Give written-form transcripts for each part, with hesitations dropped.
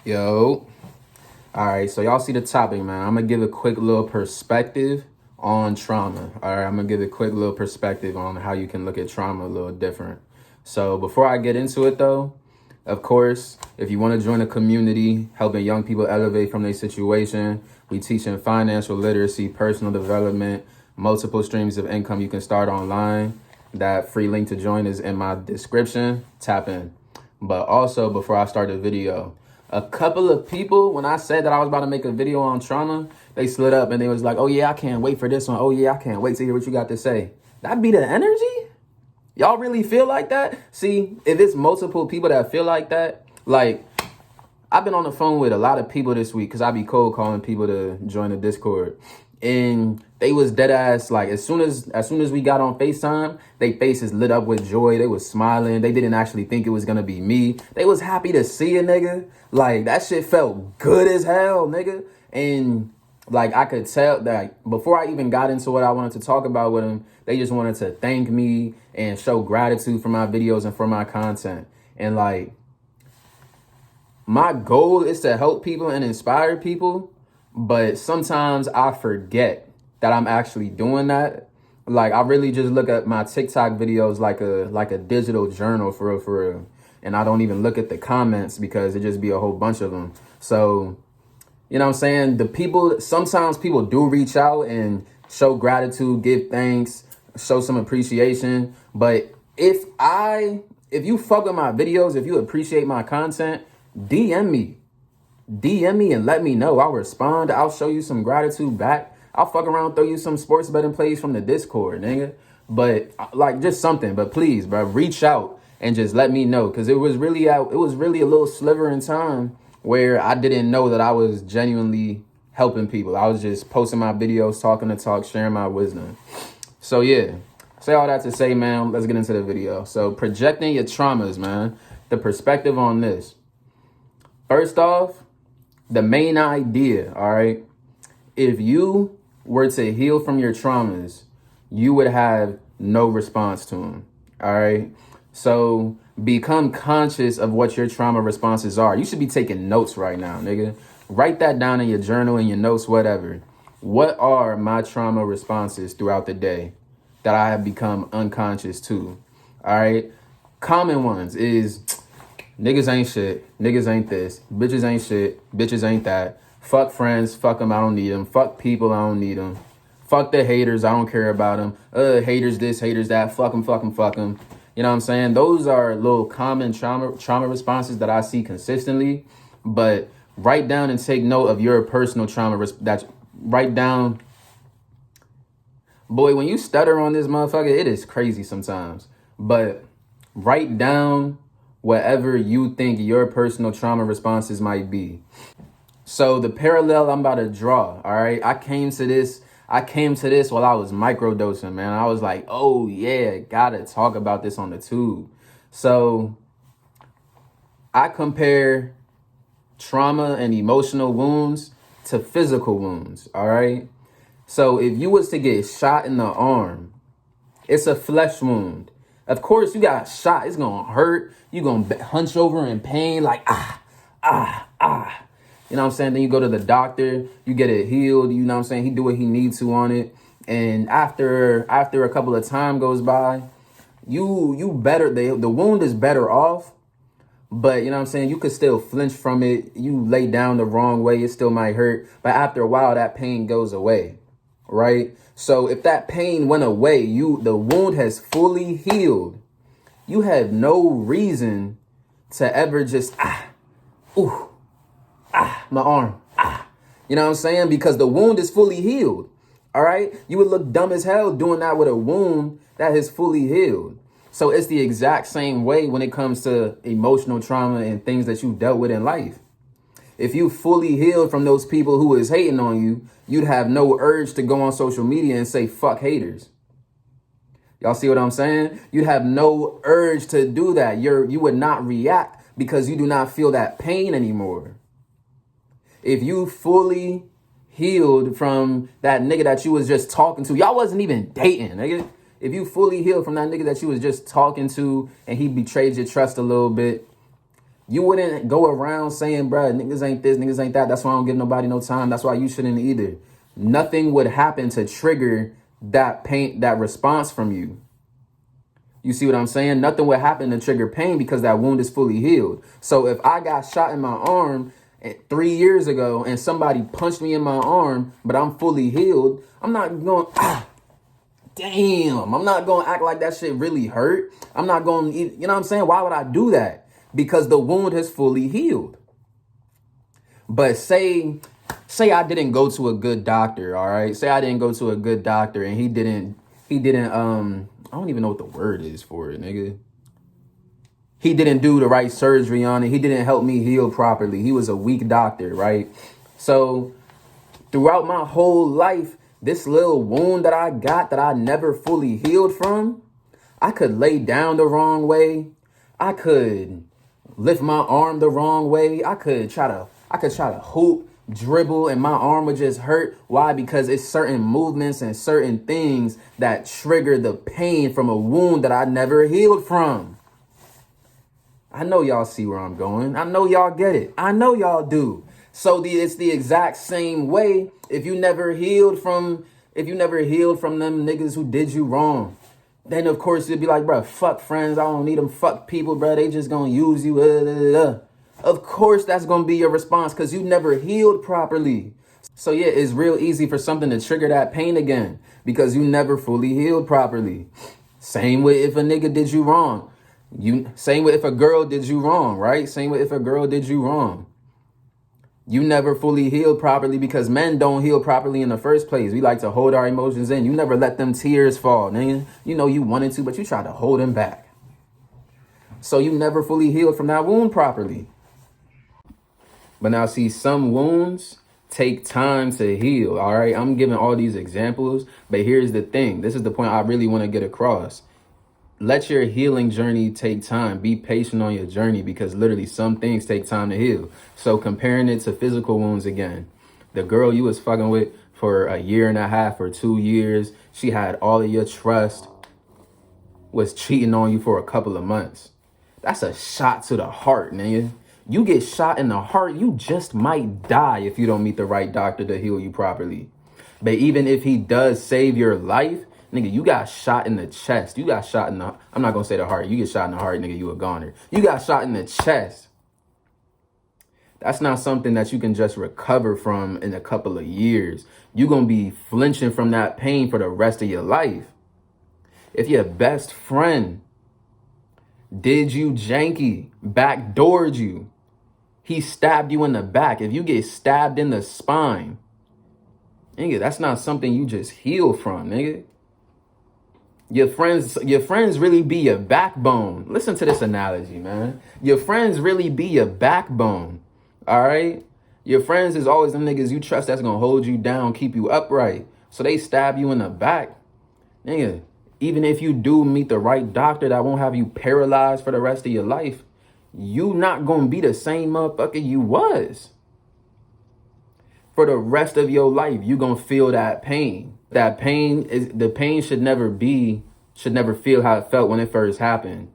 Yo. All right, so y'all see the topic, man. I'm gonna give a quick little perspective on trauma. All right, I'm gonna give a quick little perspective on how you can look at trauma a little different. So before I get into it though, of course, if you want to join a community helping young people elevate from their situation, we teach in financial literacy, personal development, multiple streams of income you can start online. That free link to join is in my description. Tap in. But also, before I start the video, a couple of people, when I said that I was about to make a video on trauma, they slid up and they was like, oh yeah, I can't wait for this one. Oh yeah, I can't wait to hear what you got to say. That be the energy? Y'all really feel like that? See, if it's multiple people that feel like that, like, I've been on the phone with a lot of people this week because I be cold calling people to join the Discord. And they was dead ass, like, as soon as we got on FaceTime, they faces lit up with joy. They was smiling. They didn't actually think it was gonna be me. They was happy to see a nigga. Like, that shit felt good as hell, nigga. And like, I could tell that before I even got into what I wanted to talk about with them, they just wanted to thank me and show gratitude for my videos and for my content. And like, my goal is to help people and inspire people, but sometimes I forget that I'm actually doing that. Like, I really just look at my TikTok videos like a digital journal for real, for real. And I don't even look at the comments because it just be a whole bunch of them. So, you know what I'm saying? Sometimes people do reach out and show gratitude, give thanks, show some appreciation. But if you fuck with my videos, if you appreciate my content, DM me. DM me and let me know. I'll respond. I'll show you some gratitude back. I'll fuck around, throw you some sports betting plays from the Discord, nigga. But like, just something. But please, bro, reach out and just let me know. Cause it was really a little sliver in time where I didn't know that I was genuinely helping people. I was just posting my videos, talking the talk, sharing my wisdom. So yeah, say all that to say, man, let's get into the video. So projecting your traumas, man. The perspective on this. First off, the main idea, all right? If you were to heal from your traumas, you would have no response to them, all right? So become conscious of what your trauma responses are. You should be taking notes right now, nigga. Write that down in your journal, in your notes, whatever. What are my trauma responses throughout the day that I have become unconscious to, all right? Common ones is... niggas ain't shit. Niggas ain't this. Bitches ain't shit. Bitches ain't that. Fuck friends. Fuck them. I don't need them. Fuck people. I don't need them. Fuck the haters. I don't care about them. Haters this, haters that. Fuck them, fuck them, fuck them. You know what I'm saying? Those are little common trauma responses that I see consistently. But write down and take note of your personal trauma. Write down. Boy, when you stutter on this motherfucker, it is crazy sometimes. But write down whatever you think your personal trauma responses might be. So the parallel I'm about to draw, all right? I came to this while I was microdosing, man. I was like, oh yeah, gotta talk about this on the tube. So I compare trauma and emotional wounds to physical wounds, all right? So if you was to get shot in the arm, it's a flesh wound. Of course, you got shot. It's going to hurt. You're going to hunch over in pain like, ah. You know what I'm saying? Then you go to the doctor. You get it healed. You know what I'm saying? He do what he needs to on it. And after a couple of time goes by, you better, the wound is better off. But, you know what I'm saying? You could still flinch from it. You lay down the wrong way. It still might hurt. But after a while, that pain goes away. Right? So if that pain went away, the wound has fully healed. You have no reason to ever just, my arm, You know what I'm saying? Because the wound is fully healed. All right? You would look dumb as hell doing that with a wound that is fully healed. So it's the exact same way when it comes to emotional trauma and things that you dealt with in life. If you fully healed from those people who is hating on you, you'd have no urge to go on social media and say, fuck haters. Y'all see what I'm saying? You'd have no urge to do that. You would not react because you do not feel that pain anymore. If you fully healed from that nigga that you was just talking to, y'all wasn't even dating, nigga. If you fully healed from that nigga that you was just talking to and he betrayed your trust a little bit, You wouldn't go around saying, bruh, niggas ain't this, niggas ain't that. That's why I don't give nobody no time. That's why you shouldn't either. Nothing would happen to trigger that pain, that response from you. You see what I'm saying? Nothing would happen to trigger pain because that wound is fully healed. So if I got shot in my arm 3 years ago and somebody punched me in my arm, but I'm fully healed, I'm not going, damn. I'm not going to act like that shit really hurt. I'm not going to, you know what I'm saying? Why would I do that? Because the wound has fully healed. But say I didn't go to a good doctor, all right? Say I didn't go to a good doctor and he didn't, I don't even know what the word is for it, nigga. He didn't do the right surgery on it. He didn't help me heal properly. He was a weak doctor, right? So throughout my whole life, this little wound that I got that I never fully healed from, I could lay down the wrong way. I could lift my arm the wrong way. I could try to hoop, dribble, and my arm would just hurt. Why? Because it's certain movements and certain things that trigger the pain from a wound that I never healed from. I know y'all see where I'm going. I know y'all get it. I know y'all do. So it's the exact same way. If you never healed from them niggas who did you wrong, then of course you'd be like, bro, fuck friends. I don't need them. Fuck people, bro. They just gonna use you. Of course that's gonna be your response because you never healed properly. So yeah, it's real easy for something to trigger that pain again because you never fully healed properly. Same way if a nigga did you wrong. Same way if a girl did you wrong, right? Same way if a girl did you wrong. You never fully healed properly because men don't heal properly in the first place. We like to hold our emotions in. You never let them tears fall, nigga. You know you wanted to, but you tried to hold them back. So you never fully healed from that wound properly. But now see, some wounds take time to heal, all right? I'm giving all these examples, but here's the thing. This is the point I really want to get across. Let your healing journey take time. Be patient on your journey because literally some things take time to heal. So comparing it to physical wounds again, the girl you was fucking with for a year and a half or 2 years, she had all of your trust, was cheating on you for a couple of months. That's a shot to the heart, nigga. You get shot in the heart, you just might die if you don't meet the right doctor to heal you properly. But even if he does save your life, nigga, you got shot in the chest. You got shot in the, I'm not going to say the heart. You get shot in the heart, nigga, you a goner. You got shot in the chest. That's not something that you can just recover from in a couple of years. You're going to be flinching from that pain for the rest of your life. If your best friend did you janky, backdoored you, he stabbed you in the back. If you get stabbed in the spine, nigga, that's not something you just heal from, nigga. Your friends really be your backbone. Listen to this analogy, man. Your friends really be your backbone, all right? Your friends is always them niggas you trust that's gonna hold you down, keep you upright. So they stab you in the back, nigga. Even if you do meet the right doctor that won't have you paralyzed for the rest of your life, you not gonna be the same motherfucker you was. For the rest of your life, you gonna feel that pain. The pain should never feel how it felt when it first happened.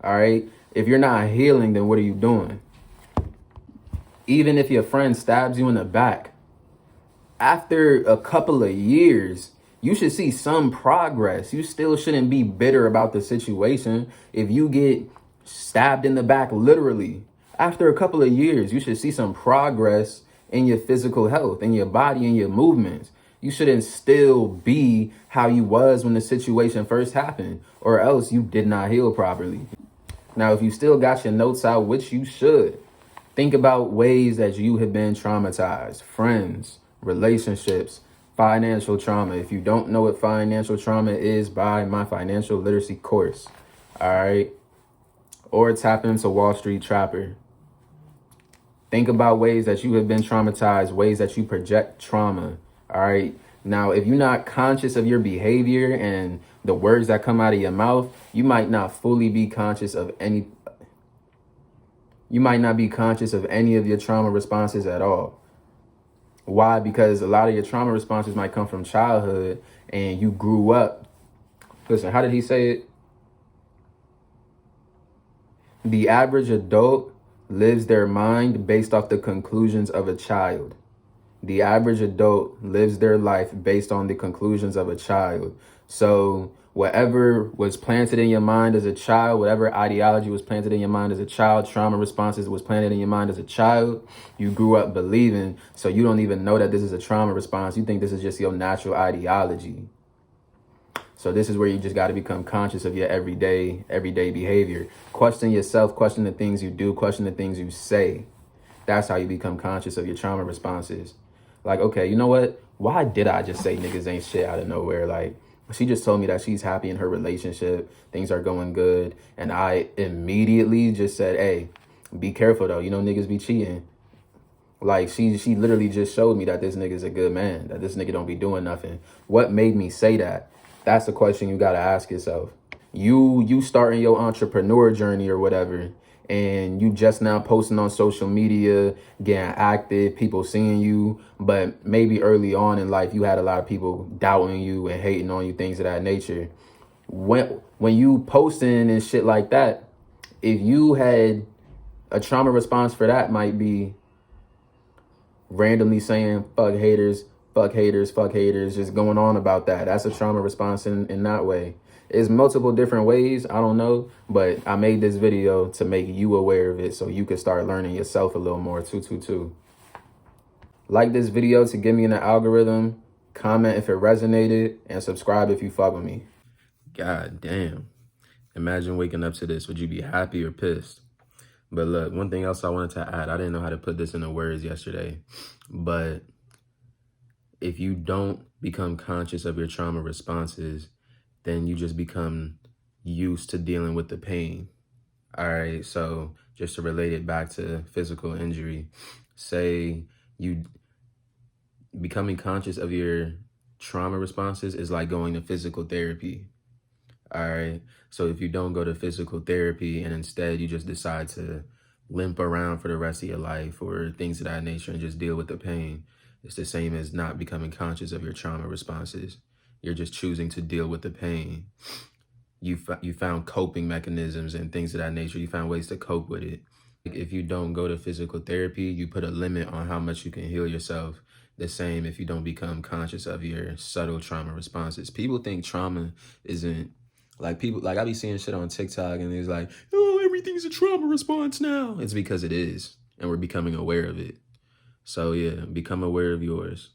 All right. If you're not healing, then what are you doing? Even if your friend stabs you in the back, after a couple of years, you should see some progress. You still shouldn't be bitter about the situation. If you get stabbed in the back, literally, after a couple of years, you should see some progress in your physical health, in your body, in your movements. You shouldn't still be how you was when the situation first happened, or else you did not heal properly. Now, if you still got your notes out, which you should, think about ways that you have been traumatized. Friends, relationships, financial trauma. If you don't know what financial trauma is, buy my financial literacy course. All right. Or tap into Wall Street Trapper. Think about ways that you have been traumatized, ways that you project trauma. All right. Now, if you're not conscious of your behavior and the words that come out of your mouth, you might not fully be conscious of any. You might not be conscious of any of your trauma responses at all. Why? Because a lot of your trauma responses might come from childhood and you grew up. Listen, how did he say it? The average adult lives their mind based off the conclusions of a child. The average adult lives their life based on the conclusions of a child. So whatever was planted in your mind as a child, whatever ideology was planted in your mind as a child, trauma responses was planted in your mind as a child, you grew up believing. So you don't even know that this is a trauma response. You think this is just your natural ideology. So this is where you just got to become conscious of your everyday behavior. Question yourself, question the things you do, question the things you say. That's how you become conscious of your trauma responses. Like, okay, you know what? Why did I just say niggas ain't shit out of nowhere? Like, she just told me that she's happy in her relationship, things are going good, and I immediately just said, hey, be careful though, you know niggas be cheating. Like, she literally just showed me that this nigga's a good man, that this nigga don't be doing nothing. What made me say that? That's the question you gotta ask yourself. You starting your entrepreneur journey or whatever, and you just now posting on social media, getting active, people seeing you, but maybe early on in life you had a lot of people doubting you and hating on you, things of that nature. When you posting and shit like that, if you had a trauma response for that, might be randomly saying fuck haters, fuck haters, fuck haters, just going on about that. That's a trauma response in that way. It's multiple different ways, I don't know, but I made this video to make you aware of it so you can start learning yourself a little more. 222. Like this video to get me in the algorithm, comment if it resonated, and subscribe if you fuck with me. God damn. Imagine waking up to this. Would you be happy or pissed? But look, one thing else I wanted to add, I didn't know how to put this into words yesterday, but if you don't become conscious of your trauma responses, then you just become used to dealing with the pain. All right, so just to relate it back to physical injury, say you becoming conscious of your trauma responses is like going to physical therapy. All right, so if you don't go to physical therapy and instead you just decide to limp around for the rest of your life or things of that nature and just deal with the pain, it's the same as not becoming conscious of your trauma responses. You're just choosing to deal with the pain. You found coping mechanisms and things of that nature. You found ways to cope with it. If you don't go to physical therapy, you put a limit on how much you can heal yourself. The same if you don't become conscious of your subtle trauma responses. People think trauma isn't, like, people, like, I be seeing shit on TikTok and it's like, oh, everything's a trauma response now. It's because it is, and we're becoming aware of it. So yeah, become aware of yours.